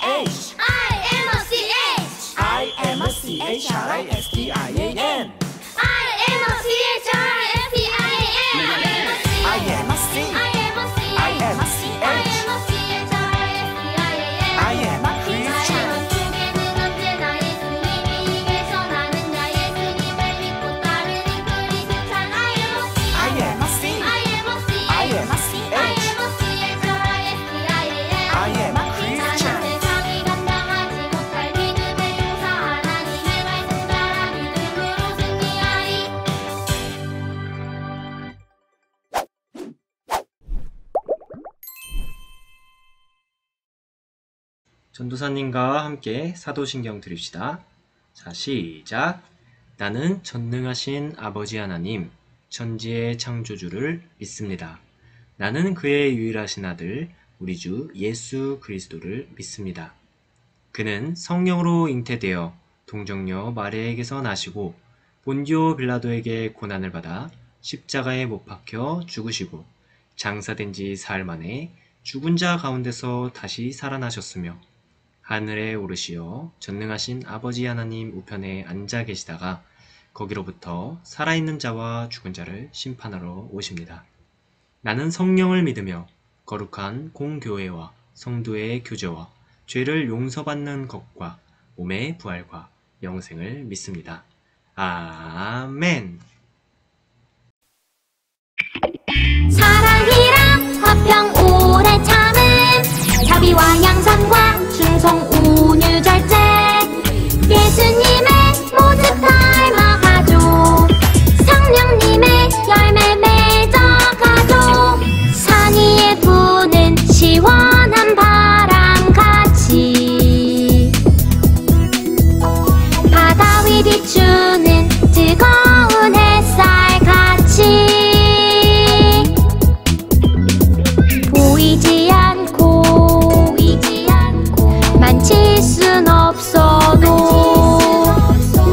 C-H I am a C-H-R-I-S-T-I-A-N 전도사님과 함께 사도신경 드립시다. 자, 시작! 나는 전능하신 아버지 하나님, 천지의 창조주를 믿습니다. 나는 그의 유일하신 아들, 우리 주 예수 그리스도를 믿습니다. 그는 성령으로 잉태되어 동정녀 마리아에게서 나시고 본디오 빌라도에게 고난을 받아 십자가에 못 박혀 죽으시고 장사된 지 사흘 만에 죽은 자 가운데서 다시 살아나셨으며 하늘에 오르시어 전능하신 아버지 하나님 우편에 앉아 계시다가 거기로부터 살아있는 자와 죽은 자를 심판하러 오십니다. 나는 성령을 믿으며 거룩한 공교회와 성도의 교제와 죄를 용서받는 것과 몸의 부활과 영생을 믿습니다. 아멘. 사랑이란 화평 오래 참음 자비와 양선과 충성 온유절제 예수님의 모습 닮아가죠 성령님의 열매 맺어가죠 산 위에 부는 시원한 바람같이 바다 위 비추는 뜨거운 햇살같이 보이지 않고 만질 순 없어도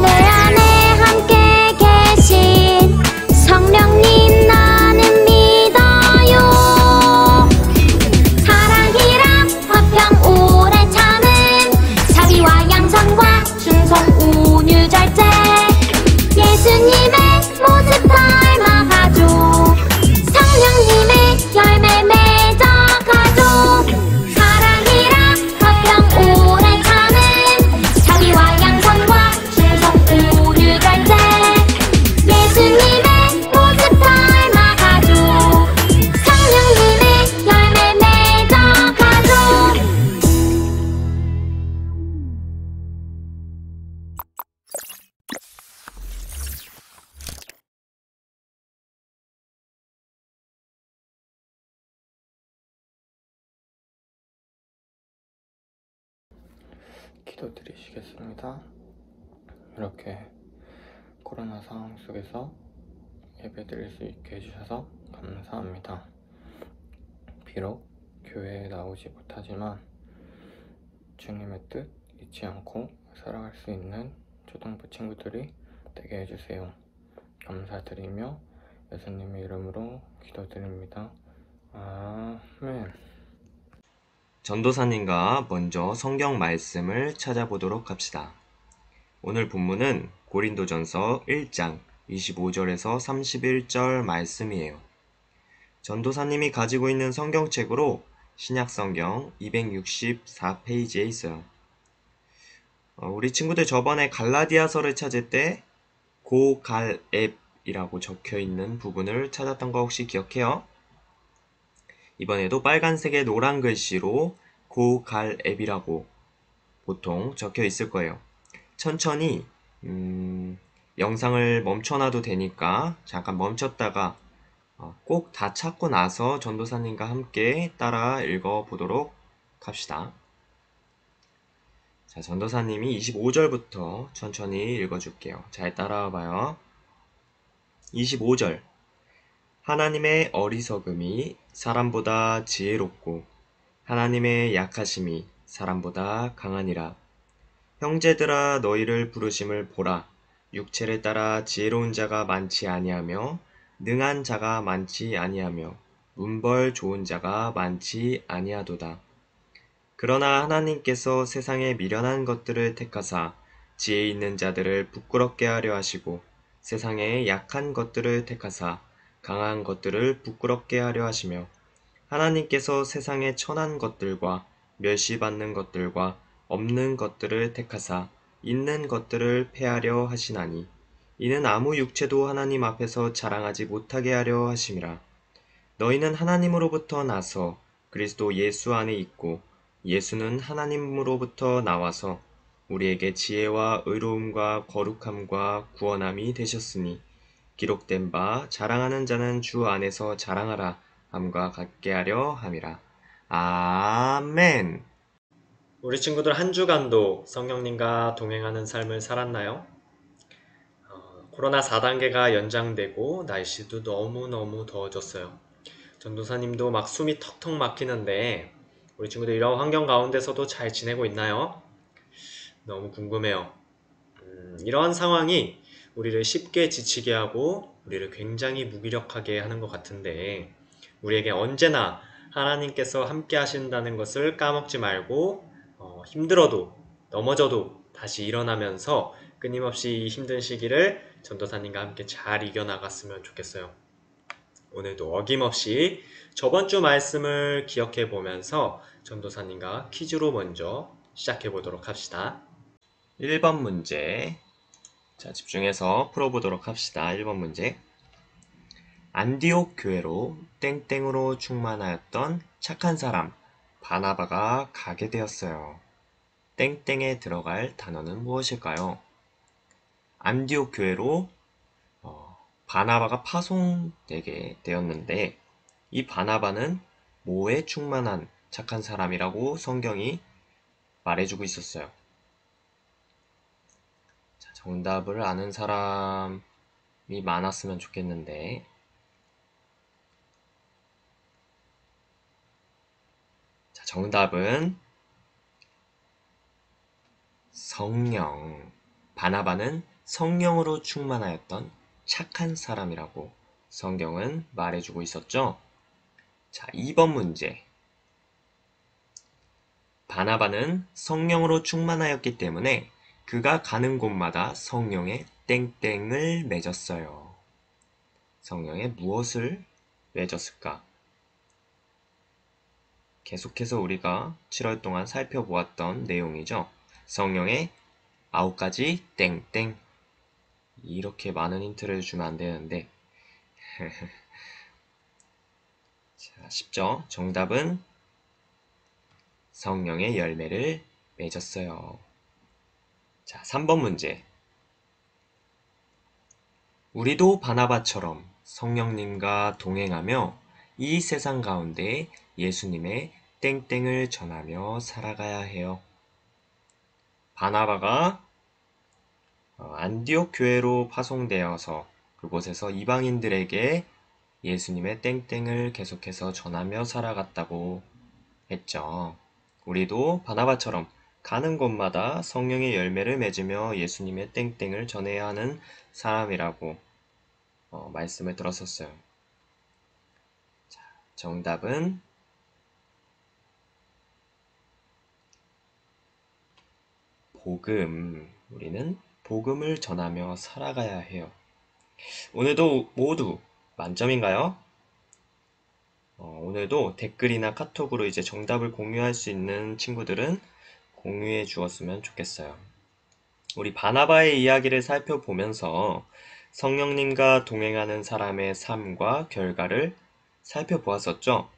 내 안에 함께 계신 성령님 나는 믿어요 사랑이란 화평 오래 참음 자비와 양선과 충성 온유절제 예수님의 모습 닮아가죠 성령님의 열매 맺어가죠 사랑이란 화평 오래 참음 자비와 양선과 충성 온유절제 예수님의 모습 닮아가죠 성령님의 열매 맺어가죠 기도드리시겠습니다. 이렇게 코로나 상황 속에서 예배드릴 수 있게 해주셔서 감사합니다. 비록 교회에 나오지 못하지만 주님의 뜻 잊지 않고 살아갈 수 있는 초등부 친구들이 되게 해주세요. 감사드리며 예수님의 이름으로 기도드립니다. 아멘. 전도사님과 먼저 성경 말씀을 찾아보도록 합시다. 오늘 본문은 고린도전서 1장 25절에서 31절 말씀이에요. 전도사님이 가지고 있는 성경책으로 신약성경 264페이지에 있어요. 우리 친구들 저번에 갈라디아서를 찾을 때 고갈앱이라고 적혀있는 부분을 찾았던 거 혹시 기억해요? 이번에도 빨간색의 노란 글씨로 고갈앱이라고 보통 적혀 있을 거예요. 천천히 영상을 멈춰놔도 되니까 잠깐 멈췄다가 꼭 다 찾고 나서 전도사님과 함께 따라 읽어보도록 합시다. 자, 전도사님이 25절부터 천천히 읽어줄게요. 잘 따라와봐요. 25절 하나님의 어리석음이 사람보다 지혜롭고 하나님의 약하심이 사람보다 강하니라. 형제들아 너희를 부르심을 보라. 육체를 따라 지혜로운 자가 많지 아니하며 능한 자가 많지 아니하며 문벌 좋은 자가 많지 아니하도다. 그러나 하나님께서 세상의 미련한 것들을 택하사 지혜 있는 자들을 부끄럽게 하려 하시고 세상의 약한 것들을 택하사 강한 것들을 부끄럽게 하려 하시며 하나님께서 세상의 천한 것들과 멸시받는 것들과 없는 것들을 택하사 있는 것들을 패하려 하시나니 이는 아무 육체도 하나님 앞에서 자랑하지 못하게 하려 하심이라. 너희는 하나님으로부터 나서 그리스도 예수 안에 있고 예수는 하나님으로부터 나와서 우리에게 지혜와 의로움과 거룩함과 구원함이 되셨으니 기록된 바 자랑하는 자는 주 안에서 자랑하라 함과 같게 하려 함이라. 아멘. 우리 친구들 한 주간도 성령님과 동행하는 삶을 살았나요? 코로나 4단계가 연장되고 날씨도 너무너무 더워졌어요. 전도사님도 막 숨이 턱턱 막히는데 우리 친구들 이런 환경 가운데서도 잘 지내고 있나요? 너무 궁금해요. 이러한 상황이 우리를 쉽게 지치게 하고 우리를 굉장히 무기력하게 하는 것 같은데 우리에게 언제나 하나님께서 함께 하신다는 것을 까먹지 말고 힘들어도 넘어져도 다시 일어나면서 끊임없이 이 힘든 시기를 전도사님과 함께 잘 이겨나갔으면 좋겠어요. 오늘도 어김없이 저번 주 말씀을 기억해 보면서 전도사님과 퀴즈로 먼저 시작해 보도록 합시다. 1번 문제. 자, 집중해서 풀어보도록 합시다. 1번 문제. 안디옥 교회로 땡땡으로 충만하였던 착한 사람 바나바가 가게 되었어요. 땡땡에 들어갈 단어는 무엇일까요? 안디옥 교회로 바나바가 파송되게 되었는데 이 바나바는 뭐에 충만한 착한 사람이라고 성경이 말해주고 있었어요. 자, 정답을 아는 사람이 많았으면 좋겠는데 자, 정답은 성령. 바나바는 성령으로 충만하였던 착한 사람이라고 성경은 말해주고 있었죠. 자, 2번 문제. 바나바는 성령으로 충만하였기 때문에 그가 가는 곳마다 성령의 땡땡을 맺었어요. 성령의 무엇을 맺었을까? 계속해서 우리가 7월 동안 살펴보았던 내용이죠. 성령의 9가지 땡땡. 이렇게 많은 힌트를 주면 안 되는데 자, 쉽죠? 정답은 성령의 열매를 맺었어요. 자, 3번 문제. 우리도 바나바처럼 성령님과 동행하며 이 세상 가운데 예수님의 땡땡을 전하며 살아가야 해요. 바나바가 안디옥 교회로 파송되어서 그곳에서 이방인들에게 예수님의 땡땡을 계속해서 전하며 살아갔다고 했죠. 우리도 바나바처럼 가는 곳마다 성령의 열매를 맺으며 예수님의 땡땡을 전해야 하는 사람이라고 말씀을 들었었어요. 자, 정답은 복음. 우리는 복음을 전하며 살아가야 해요. 오늘도 모두 만점인가요? 오늘도 댓글이나 카톡으로 이제 정답을 공유할 수 있는 친구들은 공유해 주었으면 좋겠어요. 우리 바나바의 이야기를 살펴보면서 성령님과 동행하는 사람의 삶과 결과를 살펴보았었죠.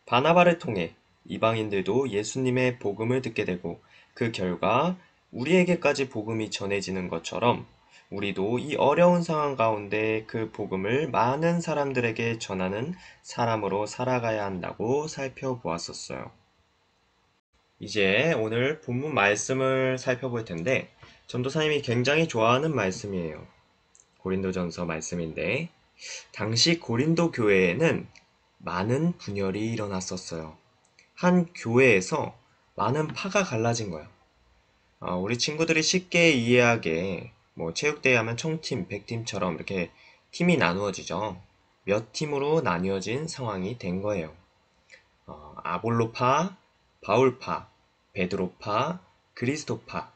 바나바를 통해 이방인들도 예수님의 복음을 듣게 되고 그 결과 우리에게까지 복음이 전해지는 것처럼 우리도 이 어려운 상황 가운데 그 복음을 많은 사람들에게 전하는 사람으로 살아가야 한다고 살펴보았었어요. 이제 오늘 본문 말씀을 살펴볼 텐데 전도사님이 굉장히 좋아하는 말씀이에요. 고린도전서 말씀인데 당시 고린도 교회에는 많은 분열이 일어났었어요. 한 교회에서 많은 파가 갈라진 거예요. 우리 친구들이 쉽게 이해하게 체육대회 하면 청팀, 백팀처럼 이렇게 팀이 나누어지죠. 몇 팀으로 나뉘어진 상황이 된 거예요. 아볼로파, 바울파, 베드로파, 그리스도파.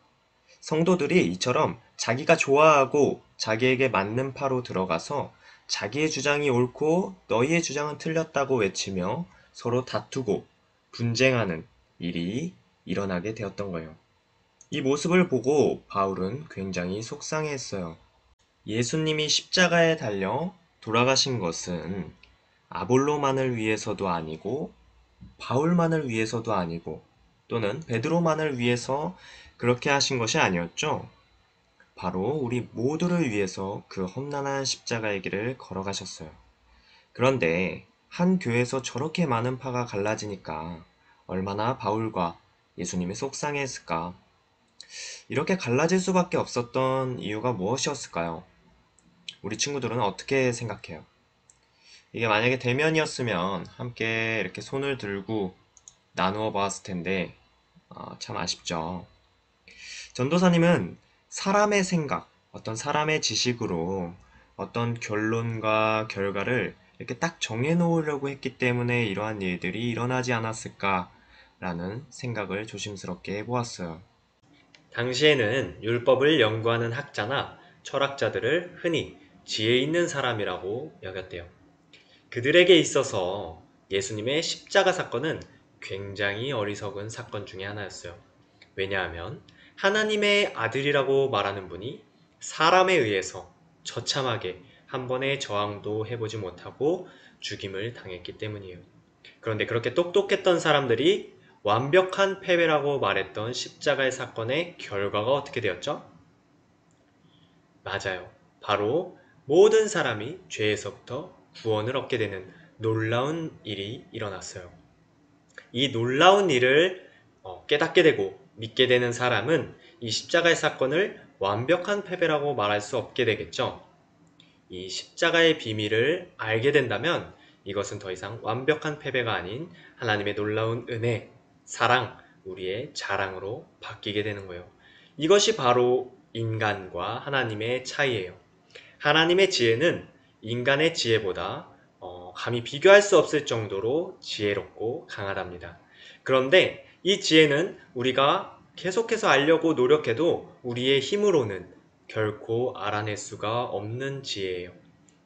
성도들이 이처럼 자기가 좋아하고 자기에게 맞는 파로 들어가서 자기의 주장이 옳고 너희의 주장은 틀렸다고 외치며 서로 다투고 분쟁하는 일이 일어나게 되었던 거예요. 이 모습을 보고 바울은 굉장히 속상해했어요. 예수님이 십자가에 달려 돌아가신 것은 아볼로만을 위해서도 아니고 바울만을 위해서도 아니고 또는 베드로만을 위해서 그렇게 하신 것이 아니었죠. 바로 우리 모두를 위해서 그 험난한 십자가의 길을 걸어가셨어요. 그런데 한 교회에서 저렇게 많은 파가 갈라지니까 얼마나 바울과 예수님이 속상했을까? 이렇게 갈라질 수밖에 없었던 이유가 무엇이었을까요? 우리 친구들은 어떻게 생각해요? 이게 만약에 대면이었으면 함께 이렇게 손을 들고 나누어 보았을 텐데 참 아쉽죠. 전도사님은 사람의 생각, 어떤 사람의 지식으로 어떤 결론과 결과를 이렇게 딱 정해놓으려고 했기 때문에 이러한 일들이 일어나지 않았을까라는 생각을 조심스럽게 해보았어요. 당시에는 율법을 연구하는 학자나 철학자들을 흔히 지혜 있는 사람이라고 여겼대요. 그들에게 있어서 예수님의 십자가 사건은 굉장히 어리석은 사건 중에 하나였어요. 왜냐하면 하나님의 아들이라고 말하는 분이 사람에 의해서 처참하게 한 번의 저항도 해보지 못하고 죽임을 당했기 때문이에요. 그런데 그렇게 똑똑했던 사람들이 완벽한 패배라고 말했던 십자가의 사건의 결과가 어떻게 되었죠? 맞아요. 바로 모든 사람이 죄에서부터 구원을 얻게 되는 놀라운 일이 일어났어요. 이 놀라운 일을 깨닫게 되고 믿게 되는 사람은 이 십자가의 사건을 완벽한 패배라고 말할 수 없게 되겠죠. 이 십자가의 비밀을 알게 된다면 이것은 더 이상 완벽한 패배가 아닌 하나님의 놀라운 은혜, 사랑, 우리의 자랑으로 바뀌게 되는 거예요. 이것이 바로 인간과 하나님의 차이예요. 하나님의 지혜는 인간의 지혜보다 감히 비교할 수 없을 정도로 지혜롭고 강하답니다. 그런데 이 지혜는 우리가 계속해서 알려고 노력해도 우리의 힘으로는 결코 알아낼 수가 없는 지혜예요.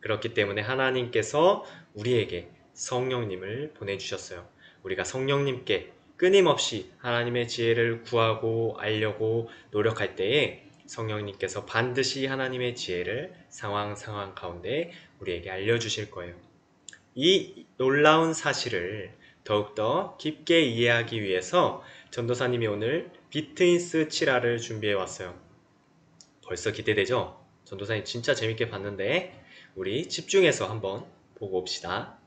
그렇기 때문에 하나님께서 우리에게 성령님을 보내주셨어요. 우리가 성령님께 끊임없이 하나님의 지혜를 구하고 알려고 노력할 때에 성령님께서 반드시 하나님의 지혜를 상황 가운데 우리에게 알려주실 거예요. 이 놀라운 사실을 더욱더 깊게 이해하기 위해서 전도사님이 오늘 비트윈스 7화를 준비해 왔어요. 벌써 기대되죠? 전도사님 진짜 재밌게 봤는데 우리 집중해서 한번 보고 옵시다.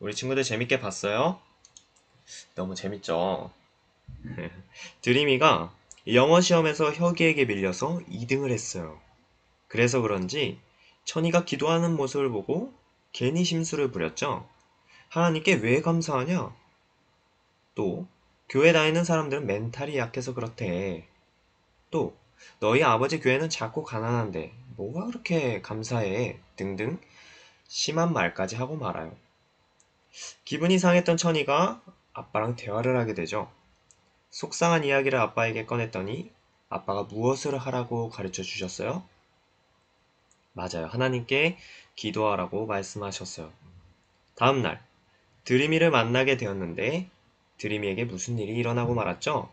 우리 친구들 재밌게 봤어요? 너무 재밌죠? 드림이가 영어 시험에서 혁이에게 밀려서 2등을 했어요. 그래서 그런지 천이가 기도하는 모습을 보고 괜히 심술을 부렸죠. 하나님께 왜 감사하냐? 또 교회 다니는 사람들은 멘탈이 약해서 그렇대. 또 너희 아버지 교회는 작고 가난한데 뭐가 그렇게 감사해? 등등 심한 말까지 하고 말아요. 기분이 상했던 천이가 아빠랑 대화를 하게 되죠. 속상한 이야기를 아빠에게 꺼냈더니 아빠가 무엇을 하라고 가르쳐 주셨어요? 맞아요. 하나님께 기도하라고 말씀하셨어요. 다음날 드림이를 만나게 되었는데 드림이에게 무슨 일이 일어나고 말았죠?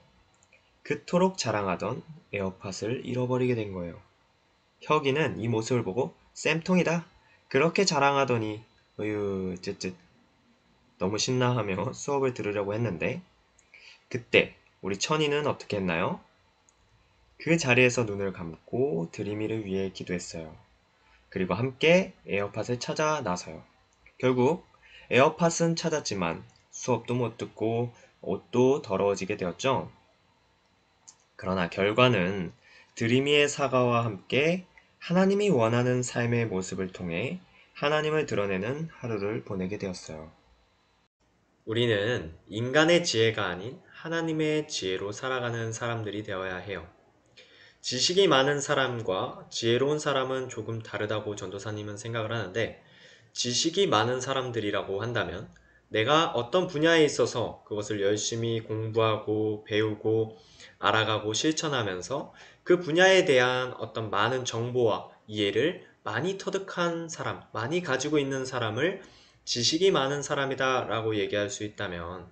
그토록 자랑하던 에어팟을 잃어버리게 된 거예요. 혁이는 이 모습을 보고 쌤통이다. 그렇게 자랑하더니 어휴 쯧쯧 너무 신나하며 수업을 들으려고 했는데 그때 우리 천이는 어떻게 했나요? 그 자리에서 눈을 감고 드림이를 위해 기도했어요. 그리고 함께 에어팟을 찾아 나서요. 결국 에어팟은 찾았지만 수업도 못 듣고 옷도 더러워지게 되었죠. 그러나 결과는 드림이의 사과와 함께 하나님이 원하는 삶의 모습을 통해 하나님을 드러내는 하루를 보내게 되었어요. 우리는 인간의 지혜가 아닌 하나님의 지혜로 살아가는 사람들이 되어야 해요. 지식이 많은 사람과 지혜로운 사람은 조금 다르다고 전도사님은 생각을 하는데, 지식이 많은 사람들이라고 한다면 내가 어떤 분야에 있어서 그것을 열심히 공부하고 배우고 알아가고 실천하면서 그 분야에 대한 어떤 많은 정보와 이해를 많이 터득한 사람, 많이 가지고 있는 사람을 지식이 많은 사람이다 라고 얘기할 수 있다면,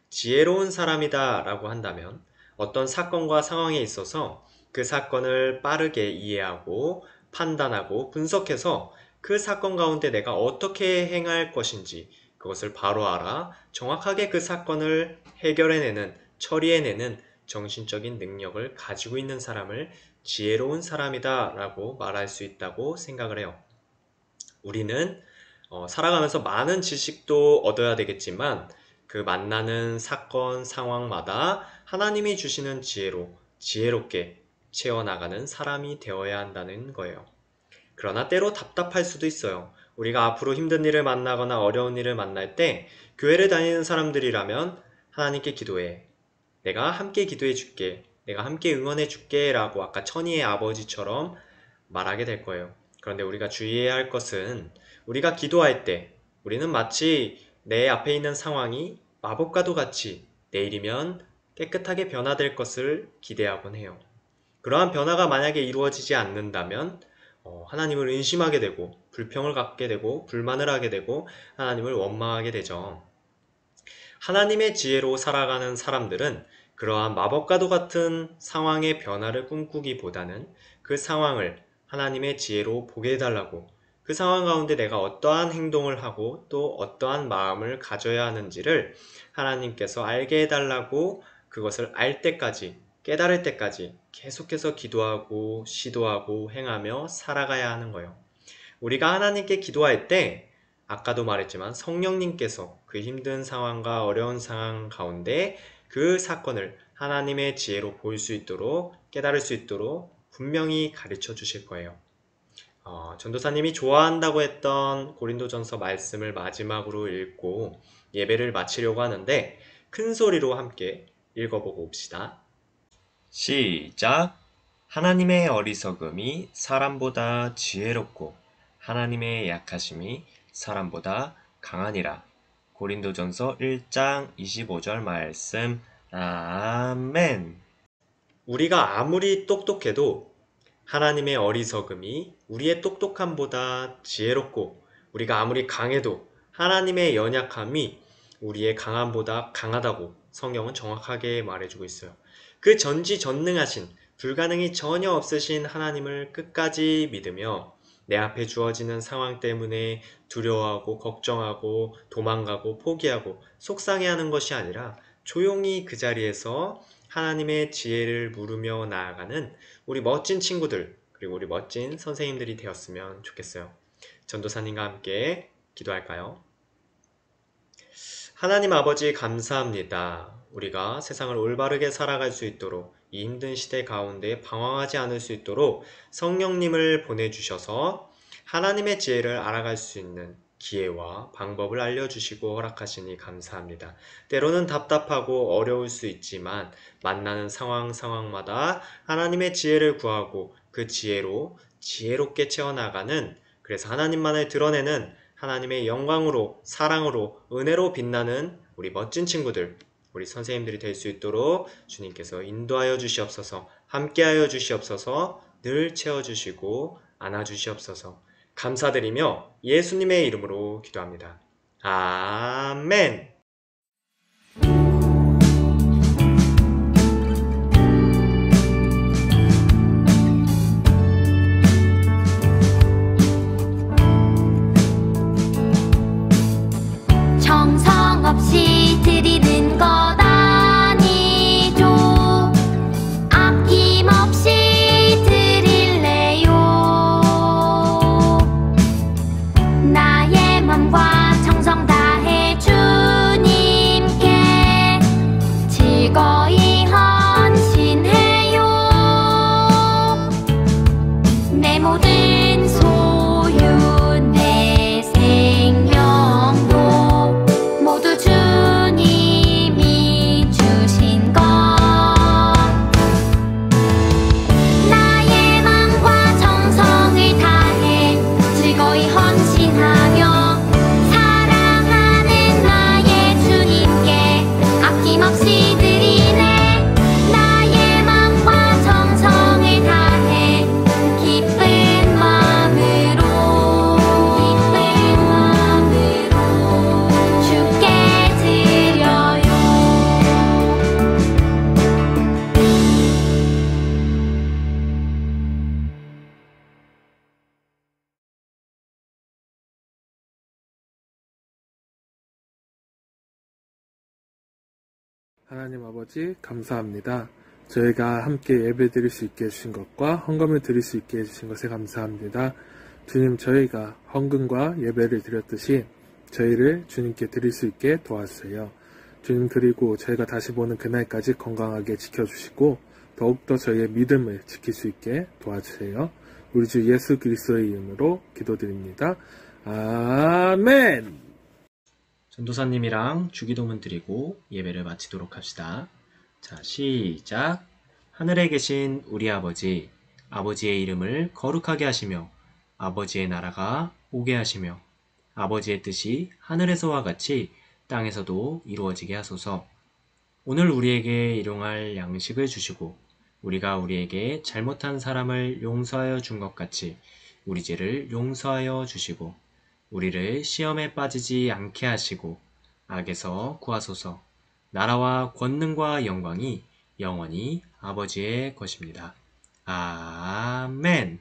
지혜로운 사람이다 라고 한다면 어떤 사건과 상황에 있어서 그 사건을 빠르게 이해하고 판단하고 분석해서 그 사건 가운데 내가 어떻게 행할 것인지 그것을 바로 알아 정확하게 그 사건을 해결해내는, 처리해내는 정신적인 능력을 가지고 있는 사람을 지혜로운 사람이다 라고 말할 수 있다고 생각을 해요. 우리는 살아가면서 많은 지식도 얻어야 되겠지만 그 만나는 사건, 상황마다 하나님이 주시는 지혜로 지혜롭게 채워나가는 사람이 되어야 한다는 거예요. 그러나 때로 답답할 수도 있어요. 우리가 앞으로 힘든 일을 만나거나 어려운 일을 만날 때 교회를 다니는 사람들이라면 하나님께 기도해. 내가 함께 기도해 줄게. 내가 함께 응원해 줄게 라고 아까 천희의 아버지처럼 말하게 될 거예요. 그런데 우리가 주의해야 할 것은 우리가 기도할 때 우리는 마치 내 앞에 있는 상황이 마법과도 같이 내일이면 깨끗하게 변화될 것을 기대하곤 해요. 그러한 변화가 만약에 이루어지지 않는다면 하나님을 의심하게 되고 불평을 갖게 되고 불만을 하게 되고 하나님을 원망하게 되죠. 하나님의 지혜로 살아가는 사람들은 그러한 마법과도 같은 상황의 변화를 꿈꾸기보다는 그 상황을 하나님의 지혜로 보게 해달라고, 그 상황 가운데 내가 어떠한 행동을 하고 또 어떠한 마음을 가져야 하는지를 하나님께서 알게 해달라고, 그것을 알 때까지, 깨달을 때까지 계속해서 기도하고 시도하고 행하며 살아가야 하는 거예요. 우리가 하나님께 기도할 때 아까도 말했지만 성령님께서 그 힘든 상황과 어려운 상황 가운데 그 사건을 하나님의 지혜로 볼 수 있도록, 깨달을 수 있도록 분명히 가르쳐 주실 거예요. 전도사님이 좋아한다고 했던 고린도전서 말씀을 마지막으로 읽고 예배를 마치려고 하는데 큰 소리로 함께 읽어보고 옵시다. 시작! 하나님의 어리석음이 사람보다 지혜롭고 하나님의 약하심이 사람보다 강하니라. 고린도전서 1장 25절 말씀. 아멘. 우리가 아무리 똑똑해도 하나님의 어리석음이 우리의 똑똑함보다 지혜롭고, 우리가 아무리 강해도 하나님의 연약함이 우리의 강함보다 강하다고 성경은 정확하게 말해주고 있어요. 그 전지전능하신, 불가능이 전혀 없으신 하나님을 끝까지 믿으며 내 앞에 주어지는 상황 때문에 두려워하고 걱정하고 도망가고 포기하고 속상해하는 것이 아니라 조용히 그 자리에서 하나님의 지혜를 물으며 나아가는 우리 멋진 친구들, 그리고 우리 멋진 선생님들이 되었으면 좋겠어요. 전도사님과 함께 기도할까요? 하나님 아버지 감사합니다. 우리가 세상을 올바르게 살아갈 수 있도록, 이 힘든 시대 가운데 방황하지 않을 수 있도록 성령님을 보내주셔서 하나님의 지혜를 알아갈 수 있는 기회와 방법을 알려주시고 허락하시니 감사합니다. 때로는 답답하고 어려울 수 있지만 만나는 상황마다 하나님의 지혜를 구하고 그 지혜로 지혜롭게 채워나가는, 그래서 하나님만을 드러내는 하나님의 영광으로, 사랑으로, 은혜로 빛나는 우리 멋진 친구들, 우리 선생님들이 될 수 있도록 주님께서 인도하여 주시옵소서, 함께하여 주시옵소서, 늘 채워주시고 안아주시옵소서. 감사드리며 예수님의 이름으로 기도합니다. 아멘. 정성 없이 드리는 것 아니죠. 아낌없이 드릴래요. 나의 맘과 정성 다해 주님께 즐거이 헌신해요. 내 모든 소유 내 하나님 아버지 감사합니다. 저희가 함께 예배 드릴 수 있게 해주신 것과 헌금을 드릴 수 있게 해주신 것에 감사합니다. 주님, 저희가 헌금과 예배를 드렸듯이 저희를 주님께 드릴 수 있게 도와주세요. 주님, 그리고 저희가 다시 보는 그날까지 건강하게 지켜주시고 더욱더 저희의 믿음을 지킬 수 있게 도와주세요. 우리 주 예수 그리스도의 이름으로 기도드립니다. 아멘. 전도사님이랑 주기도문 드리고 예배를 마치도록 합시다. 자, 시작. 하늘에 계신 우리 아버지, 아버지의 이름을 거룩하게 하시며 아버지의 나라가 오게 하시며 아버지의 뜻이 하늘에서와 같이 땅에서도 이루어지게 하소서. 오늘 우리에게 일용할 양식을 주시고 우리가 우리에게 잘못한 사람을 용서하여 준 것 같이 우리 죄를 용서하여 주시고 우리를 시험에 빠지지 않게 하시고 악에서 구하소서. 나라와 권능과 영광이 영원히 아버지의 것입니다. 아멘.